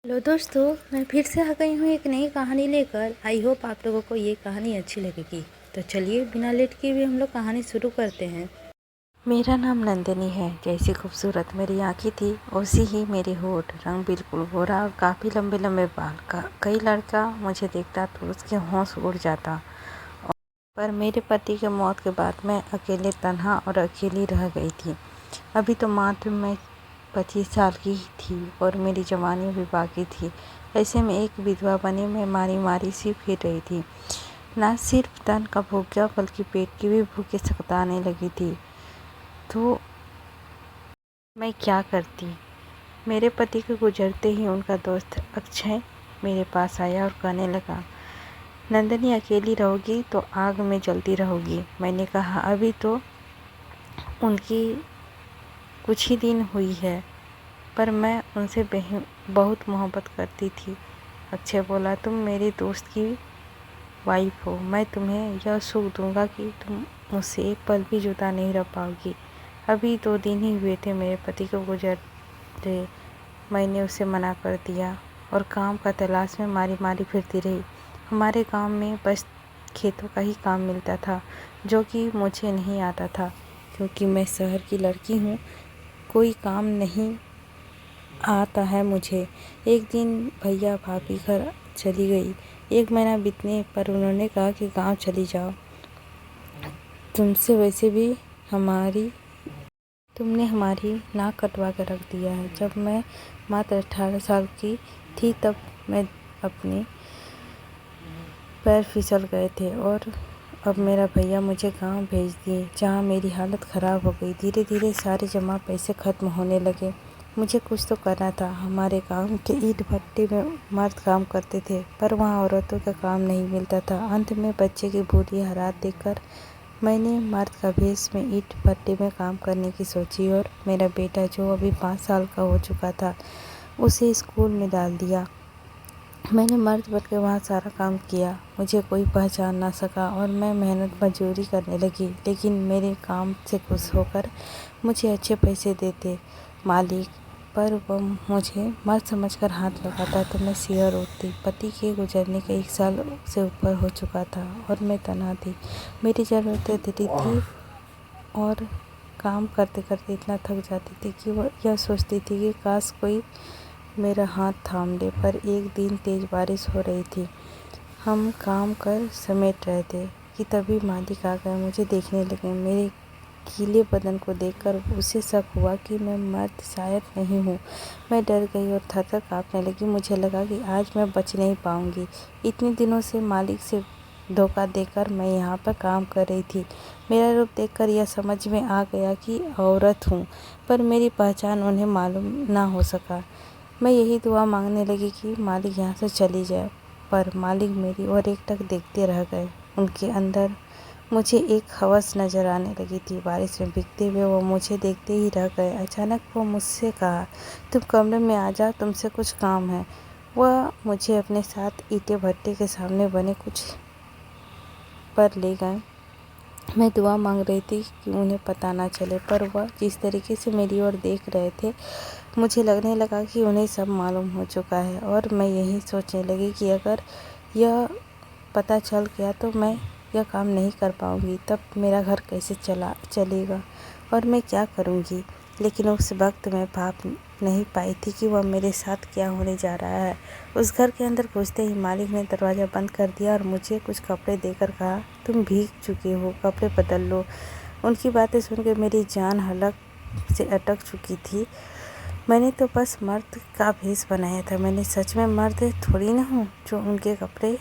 Hello दोस्तों, मैं फिर से आ गई हूँ एक नई कहानी लेकर। आई होप आप लोगों को ये कहानी अच्छी लगेगी। तो चलिए बिना लेट किए हुए हम लोग कहानी शुरू करते हैं। मेरा नाम नंदिनी है। जैसी खूबसूरत मेरी आँखें थी वैसी ही मेरे होठ, रंग बिल्कुल गोरा और काफ़ी लंबे लंबे बाल का। कई लड़का मुझे देखता तो उसके होश उड़ जाता। पर मेरे पति के मौत के बाद मैं अकेले, तन्हा और अकेली रह गई थी। अभी तो मात्र मैं 25 साल की ही थी और मेरी जवानी भी बाकी थी। ऐसे में एक विधवा बनी मैं मारी मारी सी फिर रही थी। न सिर्फ तन का भूख्या बल्कि पेट की भी भूखे सताने लगी थी। तो मैं क्या करती। मेरे पति के गुजरते ही उनका दोस्त अक्षय मेरे पास आया और कहने लगा, नंदिनी अकेली रहोगी तो आग में जलती रहोगी। मैंने कहा, अभी तो उनकी कुछ ही दिन हुई है, पर मैं उनसे बहुत मोहब्बत करती थी। अक्षय बोला, तुम मेरे दोस्त की वाइफ हो। मैं तुम्हें यह सुख दूंगा कि तुम मुझसे एक पल भी जुदा नहीं रह पाओगी। अभी 2 दिन ही हुए थे मेरे पति को गुजरे। मैंने उसे मना कर दिया और काम का तलाश में मारी मारी फिरती रही। हमारे गांव में बस खेतों का ही काम मिलता था, जो कि मुझे नहीं आता था क्योंकि मैं शहर की लड़की हूँ। कोई काम नहीं आता है मुझे। एक दिन भैया भाभी घर चली गई। 1 महीना बीतने पर उन्होंने कहा कि गांव चली जाओ। तुमने हमारी नाक कटवा कर रख दिया है। जब मैं मात्र 18 साल की थी तब मैं अपने पैर फिसल गए थे और अब मेरा भैया मुझे गांव भेज दिए, जहां मेरी हालत ख़राब हो गई। धीरे धीरे सारे जमा पैसे ख़त्म होने लगे। मुझे कुछ तो करना था। हमारे गांव के ईंट भट्टे में मर्द काम करते थे, पर वहां औरतों का काम नहीं मिलता था। अंत में बच्चे की बुरी हालत देखकर मैंने मर्द का भेष में ईंट भट्टे में काम करने की सोची और मेरा बेटा, जो अभी 5 साल का हो चुका था, उसे स्कूल में डाल दिया। मैंने मर्द बन के वहाँ सारा काम किया। मुझे कोई पहचान ना सका और मैं मेहनत मजदूरी करने लगी। लेकिन मेरे काम से खुश होकर मुझे अच्छे पैसे देते मालिक, पर वह मुझे मर्द समझकर हाथ लगाता तो मैं सिर उठती। पति के गुजरने के 1 साल से ऊपर हो चुका था और मैं तनहा थी। मेरी ज़रूरतें थी और काम करते करते इतना थक जाती थी कि वह यह सोचती थी कि काश कोई मेरा हाथ थाम ले। पर एक दिन तेज बारिश हो रही थी। हम काम कर समेट रहे थे कि तभी मालिक आ गए। मुझे देखने लगे। मेरे गीले बदन को देखकर उसे शक हुआ कि मैं मर्द शायद नहीं हूँ। मैं डर गई और थर-थर काँपने लगी। मुझे लगा कि आज मैं बच नहीं पाऊँगी। इतने दिनों से मालिक से धोखा देकर मैं यहाँ पर काम कर रही थी। मेरा रूप देखकर यह समझ में आ गया कि औरत हूँ, पर मेरी पहचान उन्हें मालूम ना हो सका। मैं यही दुआ मांगने लगी कि मालिक यहाँ से चली जाए, पर मालिक मेरी ओर एकटक देखते रह गए। उनके अंदर मुझे एक हवस नजर आने लगी थी। बारिश में भीगते हुए वो मुझे देखते ही रह गए। अचानक वो मुझसे कहा, तुम कमरे में आ जाओ, तुमसे कुछ काम है। वह मुझे अपने साथ ईंटे भट्टे के सामने बने कुछ पर ले गए। मैं दुआ मांग रही थी कि उन्हें पता ना चले, पर वह जिस तरीके से मेरी ओर देख रहे थे, मुझे लगने लगा कि उन्हें सब मालूम हो चुका है। और मैं यही सोचने लगी कि अगर यह पता चल गया तो मैं यह काम नहीं कर पाऊँगी। तब मेरा घर कैसे चलेगा और मैं क्या करूँगी। लेकिन उस वक्त मैं भाप नहीं पाई थी कि वह मेरे साथ क्या होने जा रहा है। उस घर के अंदर घुसते ही मालिक ने दरवाज़ा बंद कर दिया और मुझे कुछ कपड़े देकर कहा, तुम भीग चुकी हो, कपड़े बदल लो। उनकी बातें सुनकर मेरी जान हलक से अटक चुकी थी। मैंने तो बस मर्द का भेष बनाया था। मैंने सच में मर्द थोड़ी ना हूँ जो उनके कपड़े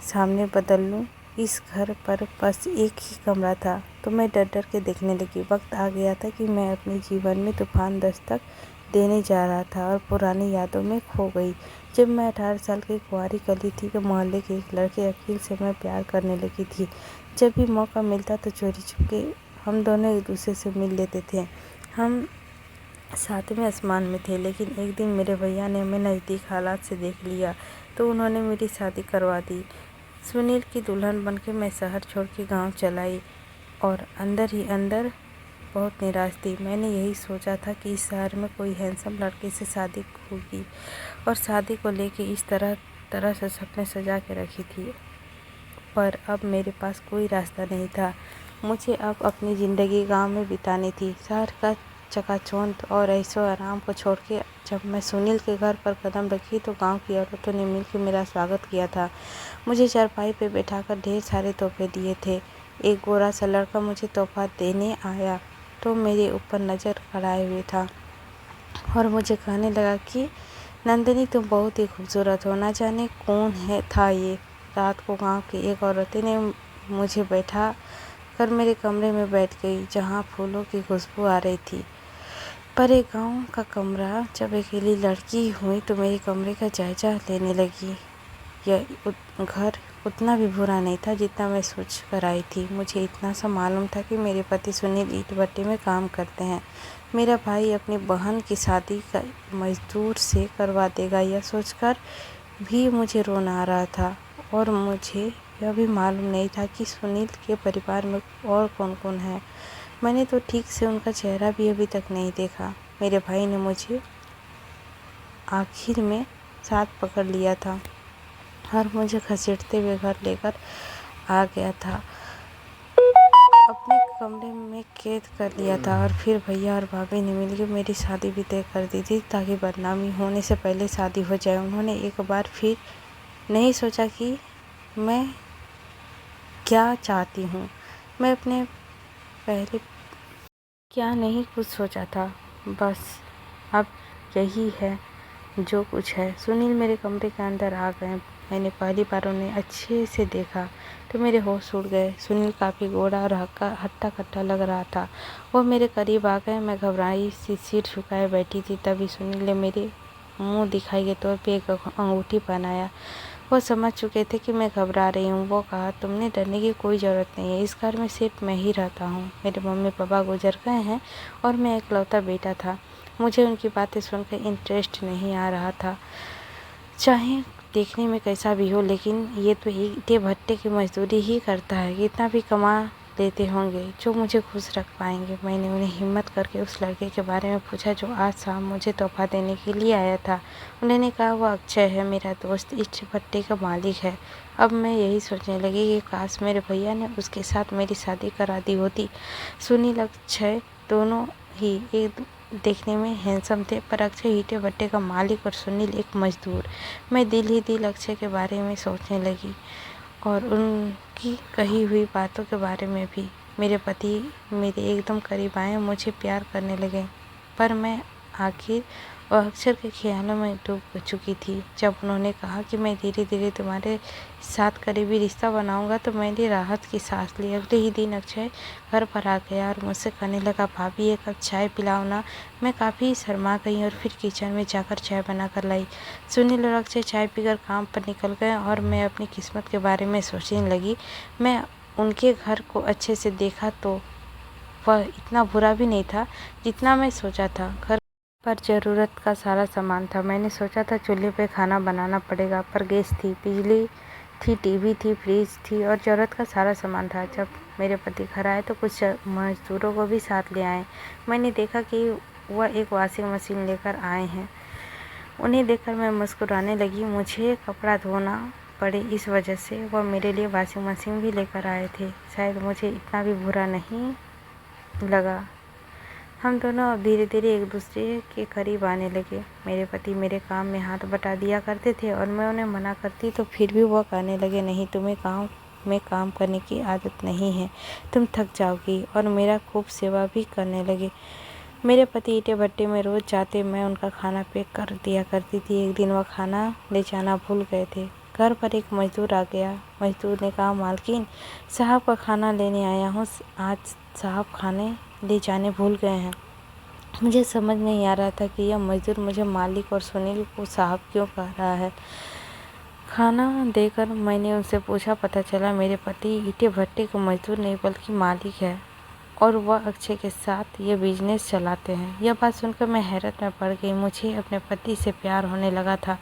सामने बदल लूँ। इस घर पर बस एक ही कमरा था, तो मैं डर डर के देखने लगी। वक्त आ गया था कि मैं अपने जीवन में तूफान दस्तक देने जा रहा था और पुरानी यादों में खो गई। जब मैं 18 साल की कुंवारी कली थी तो मोहल्ले के एक लड़के अकील से मैं प्यार करने लगी थी। जब भी मौका मिलता तो चोरी छुपके हम दोनों एक दूसरे से मिल लेते थे। हम 7वें आसमान में थे। लेकिन एक दिन मेरे भैया ने हमें नज़दीक हालात से देख लिया तो उन्होंने मेरी शादी करवा दी। सुनील की दुल्हन बनके मैं शहर छोड़ के गाँव चलाई और अंदर ही अंदर बहुत निराश थी। मैंने यही सोचा था कि इस शहर में कोई हैंडसम लड़के से शादी होगी और शादी को लेके इस तरह से सपने सजा के रखी थी, पर अब मेरे पास कोई रास्ता नहीं था। मुझे अब अपनी ज़िंदगी गांव में बितानी थी। शहर का चकाचौंध और ऐशो आराम को छोड़ के जब मैं सुनील के घर पर कदम रखी तो गांव की औरतों ने मिलकर मेरा स्वागत किया था। मुझे चारपाई पे बैठाकर ढेर सारे तोहफे दिए थे। एक गोरा सा लड़का मुझे तोहफा देने आया तो मेरे ऊपर नज़र गड़ाए हुए था और मुझे कहने लगा कि नंदिनी, तुम बहुत ही खूबसूरत हो। ना जाने कौन था ये। रात को गांव की एक औरत ने मुझे बैठा कर मेरे कमरे में बैठ गई, जहां फूलों की खुशबू आ रही थी। पर एक गांव का कमरा, जब अकेली लड़की हुई तो मेरे कमरे का जायजा लेने लगी। यह घर उतना भी बुरा नहीं था जितना मैं सोच कर आई थी। मुझे इतना सा मालूम था कि मेरे पति सुनील ईंट भट्टे में काम करते हैं। मेरा भाई अपनी बहन की शादी का मजदूर से करवा देगा, यह सोचकर भी मुझे रोना आ रहा था। और मुझे यह भी मालूम नहीं था कि सुनील के परिवार में और कौन कौन है। मैंने तो ठीक से उनका चेहरा भी अभी तक नहीं देखा। मेरे भाई ने मुझे आखिर में साथ पकड़ लिया था और मुझे घसीटते हुए घर लेकर आ गया था। अपने कमरे में कैद कर लिया था और फिर भैया और भाभी ने मिलकर मेरी शादी भी तय कर दी थी ताकि बदनामी होने से पहले शादी हो जाए। उन्होंने एक बार फिर नहीं सोचा कि मैं क्या चाहती हूँ। मैं अपने पहले क्या नहीं कुछ सोचा था, बस अब यही है जो कुछ है। सुनील मेरे कमरे के अंदर आ गए। मैंने पहली बार उन्हें अच्छे से देखा तो मेरे होश उड़ गए। सुनील काफ़ी गोरा और हट्टा कट्टा लग रहा था। वो मेरे करीब आ गए। मैं घबराई सी सिर झुकाए बैठी थी। तभी सुनील ने मेरे मुंह दिखाई के तौर पे एक अंगूठी पहनाया। वो समझ चुके थे कि मैं घबरा रही हूँ। वो कहा, तुमने डरने की कोई ज़रूरत नहीं है, इस घर में सिर्फ मैं ही रहता हूँ। मेरे मम्मी पापा गुजर गए हैं और मैं इकलौता बेटा था। मुझे उनकी बातें सुनकर इंटरेस्ट नहीं आ रहा था, चाहे देखने में कैसा भी हो, लेकिन ये तो ईंटे भट्टे की मजदूरी ही करता है, कितना भी कमा लेते होंगे जो मुझे खुश रख पाएंगे। मैंने उन्हें हिम्मत करके उस लड़के के बारे में पूछा जो आज शाम मुझे तोहफा देने के लिए आया था। उन्होंने कहा, वो अक्षय है, मेरा दोस्त, ईंट भट्टे का मालिक है। अब मैं यही सोचने लगी कि काश मेरे भैया ने उसके साथ मेरी शादी करा दी होती। सुनील अक्षय दोनों ही एक देखने में हैंडसम थे, पर अक्षय ईंटे भट्टे का मालिक और सुनील एक मजदूर। मैं दिल ही दिल अक्षय के बारे में सोचने लगी और उनकी कही हुई बातों के बारे में भी। मेरे पति मेरे एकदम करीब आए, मुझे प्यार करने लगे, पर मैं आखिर और अक्षर के ख्यालों में डूब चुकी थी। जब उन्होंने कहा कि मैं धीरे धीरे तुम्हारे साथ करीबी रिश्ता बनाऊंगा तो मैंने राहत की सांस ली। अगले ही दिन अक्षय घर पर आ गया और मुझसे कहने लगा, भाभी एक कप चाय पिलाओ ना। मैं काफ़ी शर्मा गई और फिर किचन में जाकर चाय बनाकर लाई। सुनील और अक्षय चाय पीकर काम पर निकल गए और मैं अपनी किस्मत के बारे में सोचने लगी। मैं उनके घर को अच्छे से देखा तो वह इतना बुरा भी नहीं था जितना मैं सोचा था। घर पर ज़रूरत का सारा सामान था। मैंने सोचा था चूल्हे पे खाना बनाना पड़ेगा, पर गैस थी, बिजली थी, टीवी थी, फ्रिज थी और ज़रूरत का सारा सामान था। जब मेरे पति घर आए तो कुछ मज़दूरों को भी साथ ले आए। मैंने देखा कि वह एक वॉशिंग मशीन लेकर आए हैं। उन्हें देखकर मैं मुस्कुराने लगी। मुझे कपड़ा धोना पड़े इस वजह से वह मेरे लिए वॉशिंग मशीन भी लेकर आए थे। शायद मुझे इतना भी बुरा नहीं लगा। हम दोनों अब धीरे धीरे एक दूसरे के करीब आने लगे। मेरे पति मेरे काम में हाथ बटा दिया करते थे और मैं उन्हें मना करती तो फिर भी वह कहने लगे, नहीं, तुम्हें गाँव में काम करने की आदत नहीं है, तुम थक जाओगी, और मेरा खूब सेवा भी करने लगे। मेरे पति ईंटे भट्टे में रोज़ जाते, मैं उनका खाना पैक कर दिया करती थी। एक दिन वह खाना ले जाना भूल गए थे। घर पर एक मज़दूर आ गया। मज़दूर ने कहा, मालकिन साहब का खाना लेने आया हूँ, आज साहब खाने ले जाने भूल गए हैं। मुझे समझ नहीं आ रहा था कि यह मज़दूर मुझे मालिक और सुनील को साहब क्यों कह रहा है। खाना देकर मैंने उनसे पूछा, पता चला मेरे पति ईंटे भट्टे का मज़दूर नहीं बल्कि मालिक है और वह अक्षय के साथ ये बिजनेस चलाते हैं। यह बात सुनकर मैं हैरत में पड़ गई। मुझे अपने पति से प्यार होने लगा था।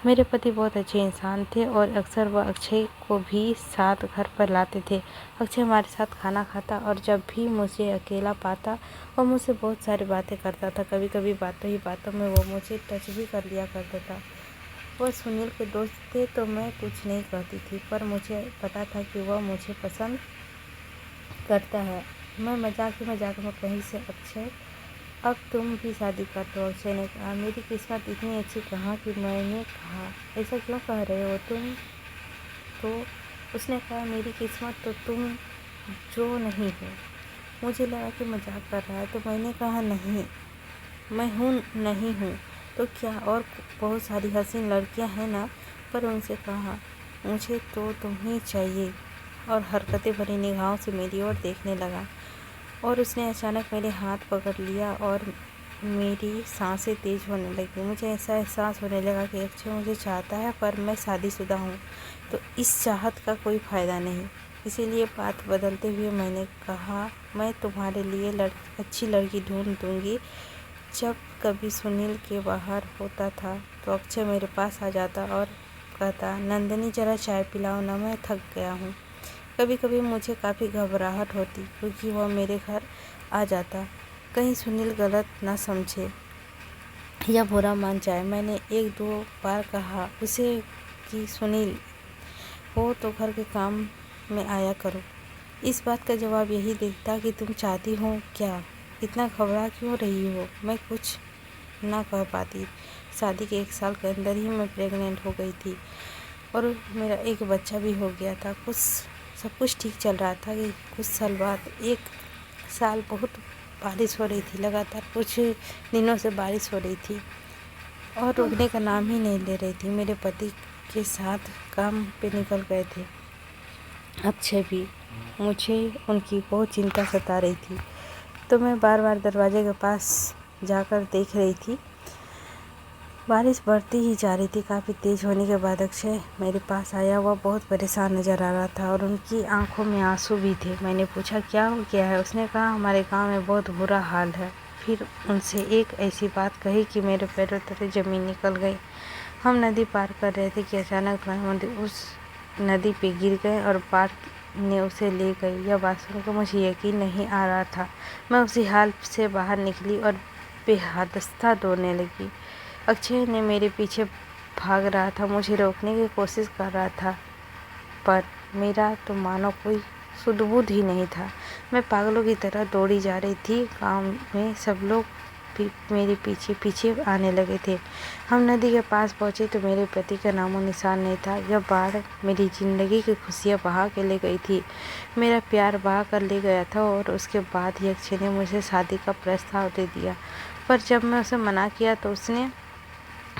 मेरे पति बहुत अच्छे इंसान थे और अक्सर वह अक्षय को भी साथ घर पर लाते थे। अक्षय हमारे साथ खाना खाता और जब भी मुझे अकेला पाता वह मुझसे बहुत सारी बातें करता था। कभी कभी बातों ही बातों में वो मुझे टच भी कर लिया करता था। वह सुनील के दोस्त थे तो मैं कुछ नहीं कहती थी, पर मुझे पता था कि वह मुझे पसंद करता है। मैं मजाक में कहीं से, अक्षय अब तुम भी शादी कर लो। अक्षय ने कहा, मेरी किस्मत इतनी अच्छी कहाँ कि मैंने कहा, ऐसा क्यों कह रहे हो तुम? तो उसने कहा, मेरी किस्मत तो तुम जो नहीं हो। मुझे लगा कि मजाक कर रहा है, तो मैंने कहा, नहीं मैं हूँ, नहीं हूँ तो क्या, और बहुत सारी हसीन लड़कियाँ हैं ना। पर उनसे कहा, मुझे तो तुम्हें चाहिए। और हरकतें भरी निगाहों से मेरी ओर देखने लगा और उसने अचानक मेरे हाथ पकड़ लिया और मेरी सांसें तेज होने लगी। मुझे ऐसा एहसास होने लगा कि अक्षय मुझे चाहता है, पर मैं शादीशुदा हूँ तो इस चाहत का कोई फ़ायदा नहीं। इसीलिए बात बदलते हुए मैंने कहा, मैं तुम्हारे लिए अच्छी लड़की ढूंढ दूँगी। जब कभी सुनील के बाहर होता था तो अक्षय मेरे पास आ जाता और कहता, नंदिनी ज़रा चाय पिलाओ ना, मैं थक गया हूँ। कभी कभी मुझे काफ़ी घबराहट होती क्योंकि वह मेरे घर आ जाता, कहीं सुनील गलत ना समझे या बुरा मान जाए। मैंने एक दो बार कहा उसे कि सुनील हो तो घर के काम में आया करो। इस बात का जवाब यही देता कि तुम चाहती हो क्या, इतना घबरा क्यों रही हो। मैं कुछ ना कह पाती। शादी के 1 साल के अंदर ही मैं प्रेग्नेंट हो गई थी और मेरा एक बच्चा भी हो गया था। सब कुछ ठीक चल रहा था कि कुछ साल बाद, 1 साल बहुत बारिश हो रही थी, लगातार कुछ दिनों से बारिश हो रही थी और रुकने का नाम ही नहीं ले रही थी। मेरे पति के साथ काम पे निकल गए थे अक्षय भी। मुझे उनकी बहुत चिंता सता रही थी, तो मैं बार बार दरवाजे के पास जाकर देख रही थी। बारिश बढ़ती ही जा रही थी। काफ़ी तेज़ होने के बाद अक्षय मेरे पास आया। वह बहुत परेशान नज़र आ रहा था और उनकी आंखों में आंसू भी थे। मैंने पूछा, क्या हो गया है? उसने कहा, हमारे गांव में बहुत बुरा हाल है। फिर उनसे एक ऐसी बात कही कि मेरे पैरों तले ज़मीन निकल गई। हम नदी पार कर रहे थे कि अचानक मेहमूद उस नदी पे गिर गए और बाढ़ ने उसे ले गई। यह बात सुनकर मुझे यकीन नहीं आ रहा था। मैं उसी हाल से बाहर निकली और बेहदस्ता दौड़ने लगी। अक्षय ने मेरे पीछे भाग रहा था, मुझे रोकने की कोशिश कर रहा था, पर मेरा तो मानो कोई सुध-बुध ही नहीं था। मैं पागलों की तरह दौड़ी जा रही थी। गांव में सब लोग भी मेरे पीछे पीछे आने लगे थे। हम नदी के पास पहुंचे तो मेरे पति का नामो निशान नहीं था। यह बाढ़ मेरी ज़िंदगी की खुशियाँ बहा के ले गई थी, मेरा प्यार बहा कर ले गया था। और उसके बाद ही अक्षय ने मुझे शादी का प्रस्ताव दे दिया, पर जब मैं उसे मना किया तो उसने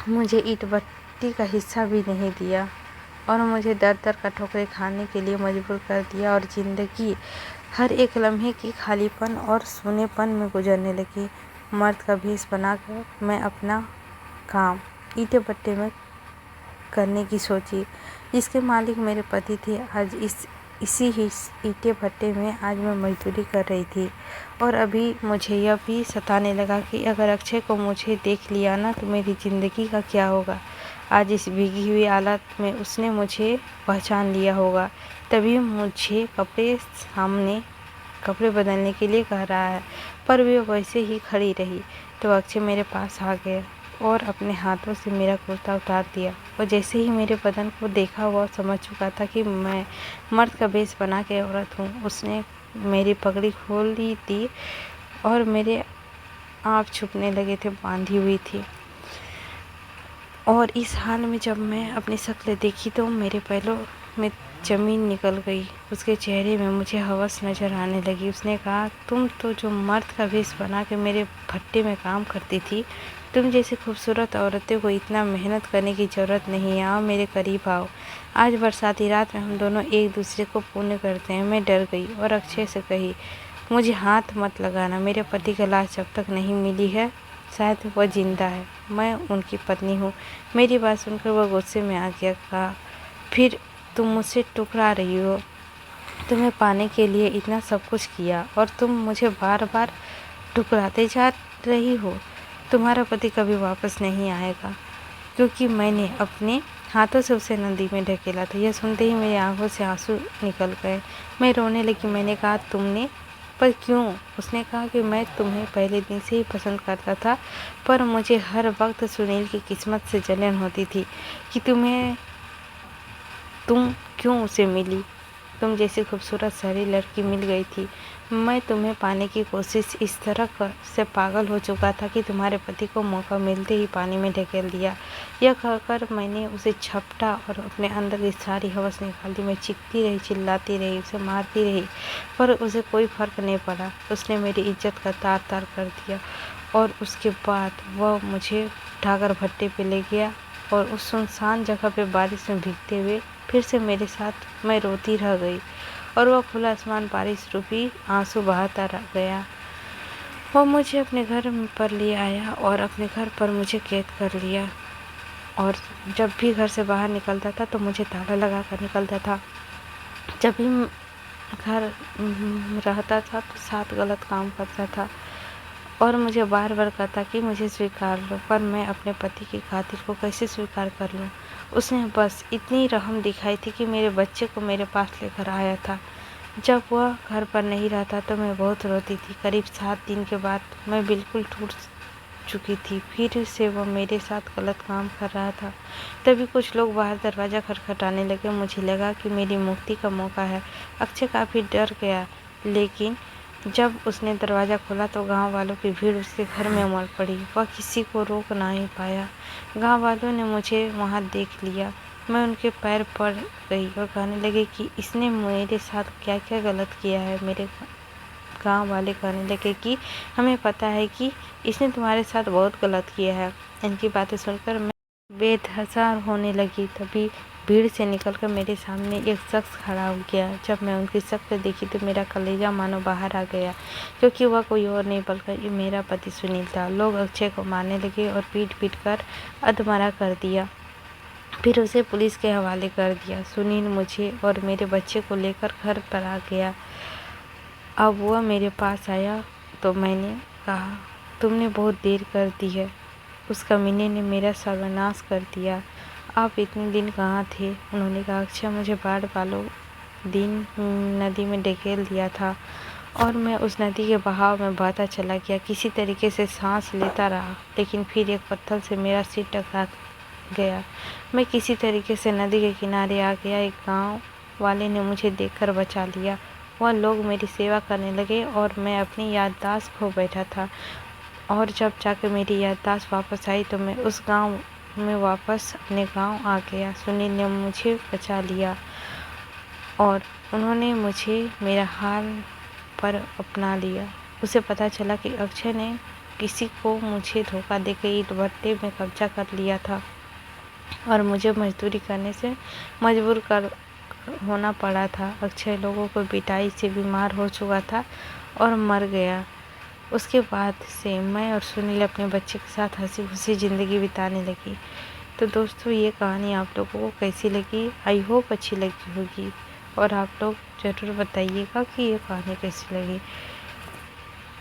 मुझे ईंट भट्टी का हिस्सा भी नहीं दिया और मुझे दर दर का ठोकरें खाने के लिए मजबूर कर दिया और ज़िंदगी हर एक लम्हे की खालीपन और सूनेपन में गुजरने लगी। मर्द का भेष बनाकर मैं अपना काम ईंटे भट्टे में करने की सोची, जिसके मालिक मेरे पति थे। आज इसी ही ईंटे भट्टे में आज मैं मजदूरी कर रही थी और अभी मुझे यह भी सताने लगा कि अगर अक्षय को मुझे देख लिया ना तो मेरी ज़िंदगी का क्या होगा। आज इस भीगी हुई हालत में उसने मुझे पहचान लिया होगा, तभी मुझे कपड़े बदलने के लिए कह रहा है। पर वे वैसे ही खड़ी रही तो अक्षय मेरे पास आ गया और अपने हाथों से मेरा कुर्ता उतार दिया और जैसे ही मेरे बदन को देखा वह समझ चुका था कि मैं मर्द का भेष बना के औरत हूँ। उसने मेरी पगड़ी खोल दी थी और मेरे आप छुपने लगे थे, बांधी हुई थी। और इस हाल में जब मैं अपनी शक्ल देखी तो मेरे पैरों में ज़मीन निकल गई। उसके चेहरे में मुझे हवस नज़र आने लगी। उसने कहा, तुम तो जो मर्द का भेष बना के मेरे भट्टे में काम करती थी, तुम जैसी खूबसूरत औरतें को इतना मेहनत करने की ज़रूरत नहीं है। आओ मेरे करीब आओ। आज बरसाती रात में हम दोनों एक दूसरे को पुण्य करते हैं। मैं डर गई और अक्षय से कही, मुझे हाथ मत लगाना। मेरे पति की लाश जब तक नहीं मिली है शायद वह जिंदा है। मैं उनकी पत्नी हूँ। मेरी बात सुनकर वह गुस्से में आ गया। कहा, फिर तुम मुझसे टुकरा रही हो? तुम्हें पाने के लिए इतना सब कुछ किया और तुम मुझे बार बार ठुकराते जा रही हो। तुम्हारा पति कभी वापस नहीं आएगा, क्योंकि मैंने अपने हाथों से उसे नदी में ढकेला था। यह सुनते ही मेरी आंखों से आंसू निकल गए। मैं रोने लगी। मैंने कहा, तुमने पर क्यों? उसने कहा कि मैं तुम्हें पहले दिन से ही पसंद करता था, पर मुझे हर वक्त सुनील की किस्मत से जलन होती थी कि तुम क्यों उसे मिली। तुम जैसी खूबसूरत सारी लड़की मिल गई थी। मैं तुम्हें पाने की कोशिश इस तरह से पागल हो चुका था कि तुम्हारे पति को मौका मिलते ही पानी में ढकेल दिया। यह कहकर मैंने उसे झपटा और अपने अंदर की सारी हवस निकाल दी। मैं चीखती रही, चिल्लाती रही, उसे मारती रही, पर उसे कोई फर्क नहीं पड़ा। उसने मेरी इज्जत का तार तार कर दिया और उसके बाद वह मुझे उठाकर भट्टे पे ले गया और उस सुनसान जगह पे बारिश में भीगते हुए फिर से मेरे साथ मैं रोती रह गई और वह खुला आसमान बारिश रूपी आंसू बहाता रह गया। वो मुझे अपने घर पर ले आया और अपने घर पर मुझे कैद कर लिया और जब भी घर से बाहर निकलता था तो मुझे ताला लगा कर निकलता था। जब भी घर रहता था तो साथ गलत काम करता था और मुझे बार बार कहता कि मुझे स्वीकार लो, पर मैं अपने पति की खातिर को कैसे स्वीकार कर लूं। उसने बस इतनी रहम दिखाई थी कि मेरे बच्चे को मेरे पास लेकर आया था। जब वह घर पर नहीं रहता तो मैं बहुत रोती थी। करीब 7 दिन के बाद मैं बिल्कुल टूट चुकी थी। फिर से वह मेरे साथ गलत काम कर रहा था। तभी कुछ लोग बाहर दरवाज़ा खटखटाने लगे। मुझे लगा कि मेरी मुक्ति का मौका है। अक्षय काफ़ी डर गया, लेकिन जब उसने दरवाज़ा खोला तो गांव वालों की भीड़ उसके घर में उमड़ पड़ी। वह किसी को रोक नहीं पाया। गांव वालों ने मुझे वहां देख लिया। मैं उनके पैर पड़ गई और कहने लगे कि इसने मेरे साथ क्या क्या गलत किया है। मेरे गांव वाले कहने लगे कि हमें पता है कि इसने तुम्हारे साथ बहुत गलत किया है। इनकी बातें सुनकर मैं बेतहाशा होने लगी। तभी भीड़ से निकलकर मेरे सामने एक शख्स खड़ा हो गया। जब मैं उनकी शक्ल देखी तो मेरा कलेजा मानो बाहर आ गया, क्योंकि वह कोई और नहीं बल्कि मेरा पति सुनील था। लोग अक्षय को मारने लगे और पीट कर अधमरा कर दिया, फिर उसे पुलिस के हवाले कर दिया। सुनील मुझे और मेरे बच्चे को लेकर घर पर आ गया। अब वह मेरे पास आया तो मैंने कहा, तुमने बहुत देर कर दी है। उस कमीने ने मेरा सर्वनाश कर दिया। आप इतने दिन कहाँ थे? उन्होंने कहा, अक्षय मुझे बाढ़ वालों दिन नदी में ढकेल दिया था और मैं उस नदी के बहाव में बहता चला गया। किसी तरीके से सांस लेता रहा, लेकिन फिर एक पत्थर से मेरा सिर टकरा गया। मैं किसी तरीके से नदी के किनारे आ गया। एक गांव वाले ने मुझे देखकर बचा लिया। वह लोग मेरी सेवा करने लगे और मैं अपनी याददाश्त खो बैठा था। और जब जाकर मेरी याददाश्त वापस आई तो मैं उस गांव में वापस अपने गांव आ गया। सुनील ने मुझे बचा लिया और उन्होंने मुझे मेरा हाल पर अपना लिया। उसे पता चला कि अक्षय ने किसी को मुझे धोखा देकर ईंट भट्टे में कब्जा कर लिया था और मुझे मजदूरी करने से मजबूर कर होना पड़ा था। अक्षय लोगों को पिटाई से बीमार हो चुका था और मर गया। उसके बाद से मैं और सुनील अपने बच्चे के साथ हंसी खुशी ज़िंदगी बिताने लगी। तो दोस्तों, ये कहानी आप लोगों को कैसी लगी? आई होप अच्छी लगी होगी और आप लोग ज़रूर बताइएगा कि ये कहानी कैसी लगी।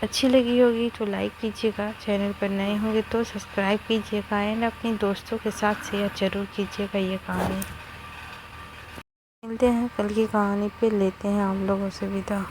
अच्छी लगी होगी तो लाइक कीजिएगा, चैनल पर नए होंगे तो सब्सक्राइब कीजिएगा एंड अपने दोस्तों के साथ शेयर ज़रूर कीजिएगा ये कहानी। मिलते हैं कल की कहानी पे, लेते हैं आप लोगों से विदा।